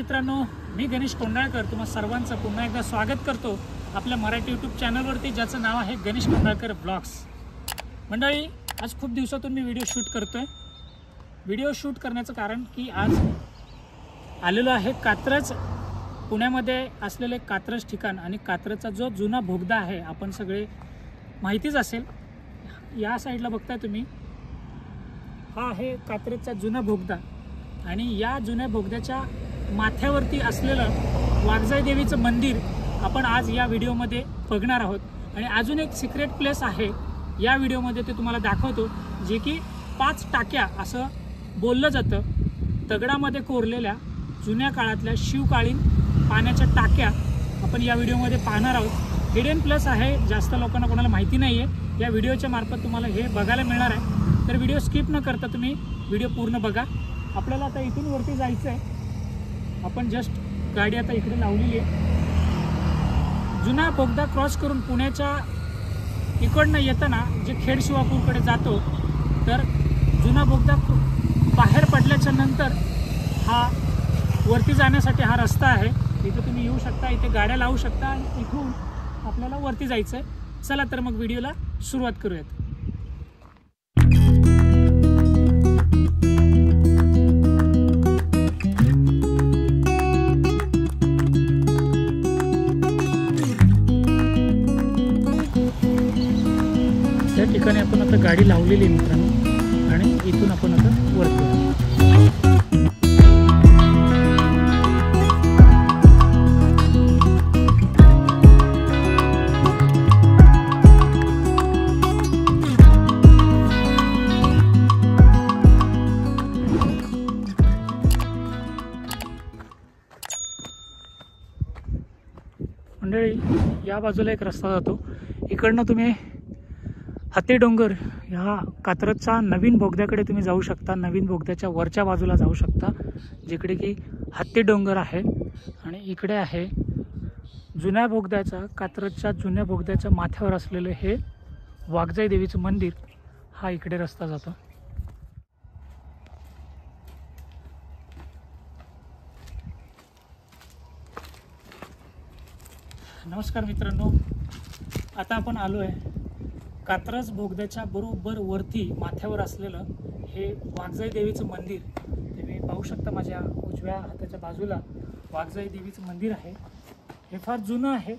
मित्रांनो, मी गणेश कोंडाळकर तुम्हा सर्वांचं पुन्हा एकदा स्वागत करतो आपल्या मराठी यूट्यूब चॅनलवरती, ज्याचं नाव आहे गणेश कोंडाळकर ब्लॉग्स। मंडळी, आज खूप दिवसातून मी व्हिडिओ शूट करतोय। व्हिडिओ शूट करण्याचं कारण की आज आलेलो आहे कात्रज, पुण्यामध्ये असलेले कात्रज ठिकाण आणि कात्रजचा जो जुना बोगदा आहे, आपण सगळे माहितीच असेल। या साईडला बघताय तुम्ही, हा आहे कात्रजचा जुना बोगदा आणि या जुन्या बोगद्याच्या माथ्यावरती असलेलं वाघजाई देवीचं मंदिर आपण आज या व्हिडिओमध्ये बघणार आहोत। आणि अजून एक सिक्रेट प्लेस आहे या व्हिडिओमध्ये, ते तुम्हाला दाखवतो, जे की 5 टाक्या असं बोललं जातं। दगडामध्ये कोरलेल्या जुन्या काळातल्या शिवकालीन पाण्याच्या टाक्या आपण या व्हिडिओमध्ये पाहणार आहोत। हिडन प्लेस आहे, जास्त लोकांना कोणाला माहिती नाही आहे। या व्हिडिओच्या मार्फत तुम्हाला हे बघायला मिळणार आहे, तर व्हिडिओ स्किप न करता तुम्ही व्हिडिओ पूर्ण बघा। आपल्याला आता इथून वरती जायचं आहे। आपण जस्ट गाडी आता इकडे लावलेली आहे। जुना बोगदा क्रॉस करून पुण्याच्या इकडनं येताना जे खेड शिवापूरकडे जातो, तर जुना बोगदा बाहेर पडल्याच्या नंतर हा वरती जाण्यासाठी हा रस्ता आहे। इथे तुम्ही येऊ शकता, इथे गाड्या लावू शकता आणि इथून आपल्याला वरती जायचं आहे। चला तर मग व्हिडिओला सुरुवात करूयात। या ठिकाणी आपण आता गाडी लावलेली आहे मित्रांनो, आणि इथून आपण आता वरती मंडळी, या बाजूला एक रस्ता जातो। इकडनं तुम्ही हत्ती डोंगर ह्या कात्रजच्या नवीन बोगद्याकडे तुम्ही जाऊ शकता। नवीन बोगद्याच्या वरच्या बाजूला जाऊ शकता, जिकडे की हत्ती डोंगर आहे। आणि इकडे आहे जुन्या बोगद्याच्या, कात्रजच्या जुन्या बोगद्याच्या माथ्यावर असलेलं हे वाघजाई देवीचं मंदिर। हा इकडे रस्ता जातो। नमस्कार मित्रांनो, आता आपण आलो आहे कात्रज बोगद्याच्या बरोबर वरती माथ्यावर असलेलं हे वाघजाई देवीचं मंदिर। तुम्ही पाहू शकता, माझ्या उजव्या हाताच्या बाजूला वाघजाई देवीचं मंदिर आहे। हे फार जुनं आहे।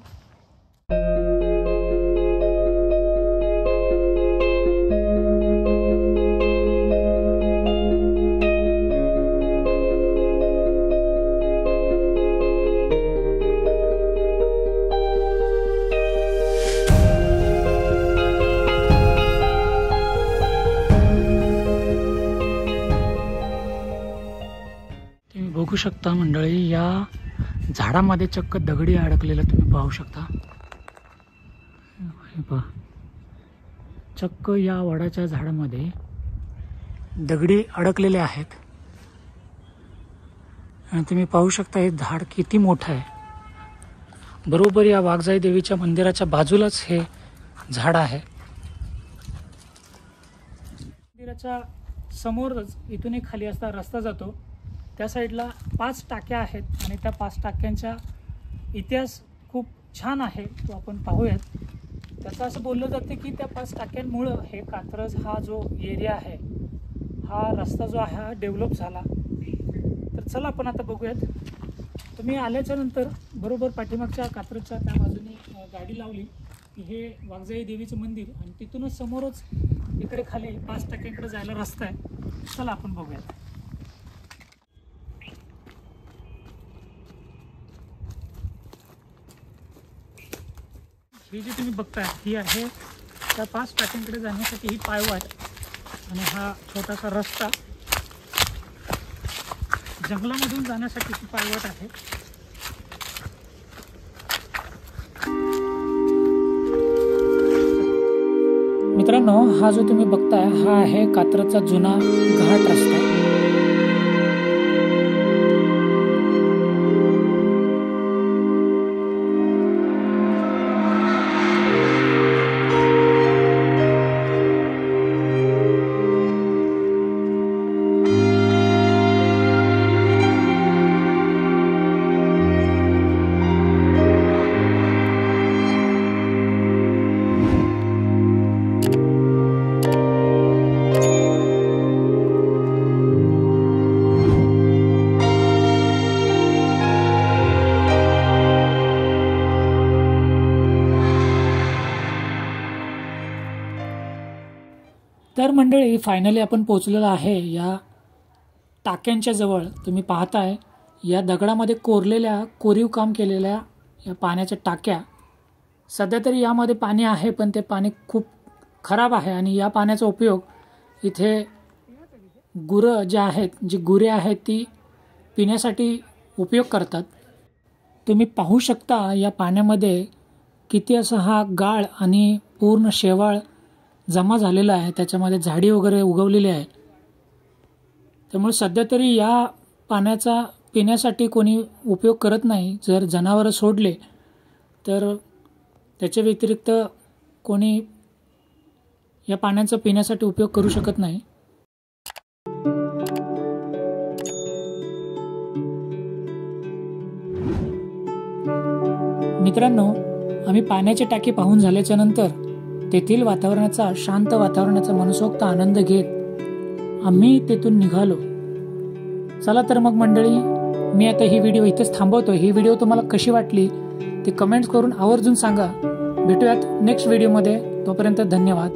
बघू शकता मंडळी, या झाडामध्ये चक्क दगडी अडकलेलं तुम्ही पाहू शकता। हे पहा, चक्क या वडाच्या झाडामध्ये दगडी अडकलेले आहेत। आणि तुम्ही पाहू शकता हे झाड किती मोठं आहे। बरोबर या वाघजाई देवीच्या मंदिराच्या बाजूलाच हे झाड आहे। मंदिराच्या समोरच इथून एक खाली असता रस्ता जातो। त्या साईडला 5 टाक्या आहेत आणि त्या 5 टाक्यांचा इतिहास खूप छान आहे, तो आपण पाहूयात। त्याचं असं बोललं जातं की त्या 5 टाक्यांमुळं हे कात्रज हा जो एरिया आहे, हा रस्ता जो आहे हा डेव्हलप झाला। तर चला आपण आता बघूयात। तुम्ही आल्याच्या नंतर बरोबर पाठीमागच्या कात्रजच्या त्या बाजूने गाडी लावली की हे वाघजाई देवीचं मंदिर, आणि तिथूनच समोरच इकडे खाली 5 टाक्यांकडे जायला रस्ता आहे। चला आपण बघूयात। ही जी तुम्ही बघताय, ही आहे त्या 5 टाक्यांकडे जाण्यासाठी ही पायवाट, आणि हा छोटासा रस्ता जंगलामधून जाण्यासाठी ही पायवाट आहे। मित्रांनो, हा जो तुम्ही बघताय हा आहे कात्रजचा जुना घाट रस्ता। तर मंडळी फायनली आपण पोहोचलेलो आहे या टाक्यांच्या जवळ. तुम्ही पाहताय या दगडामध्ये कोरलेल्या कोरीव काम केलेल्या या पाण्याच्या टाक्या. सध्या तरी यामध्ये पाणी आहे पण ते पाणी खूप खराब आहे आणि या पाण्याचा उपयोग इथे गुरं जे आहेत, जी गुरे आहेत ती पिण्यासाठी उपयोग करतात. तुम्ही पाहू शकता या पाण्यामध्ये किती असा हा गाळ आणि पूर्ण शेवाळ जमा झालेला आहे. त्याच्यामध्ये झाडी वगैरे उगवलेली आहे. त्यामुळे सध्या तरी या पाण्याचा पिण्यासाठी कोणी उपयोग करत नाही. जर जनावरं सोडले तर त्याच्या व्यतिरिक्त कोणी या पाण्याचा पिण्यासाठी उपयोग करू शकत नाही. मित्रांनो, आम्ही पाण्याची टाकी पाहून झाल्याच्या नंतर तेथील वातावरणाचा, शांत वातावरणाचा मनसोक्त आनंद घेत आम्ही तेथून निघालो. चला तर मग मंडळी, मी आता ही व्हिडिओ इथेच थांबवतो. ही व्हिडिओ तुम्हाला कशी वाटली ते कमेंट्स करून आवर्जून सांगा. भेटूयात नेक्स्ट व्हिडिओमध्ये. तोपर्यंत धन्यवाद.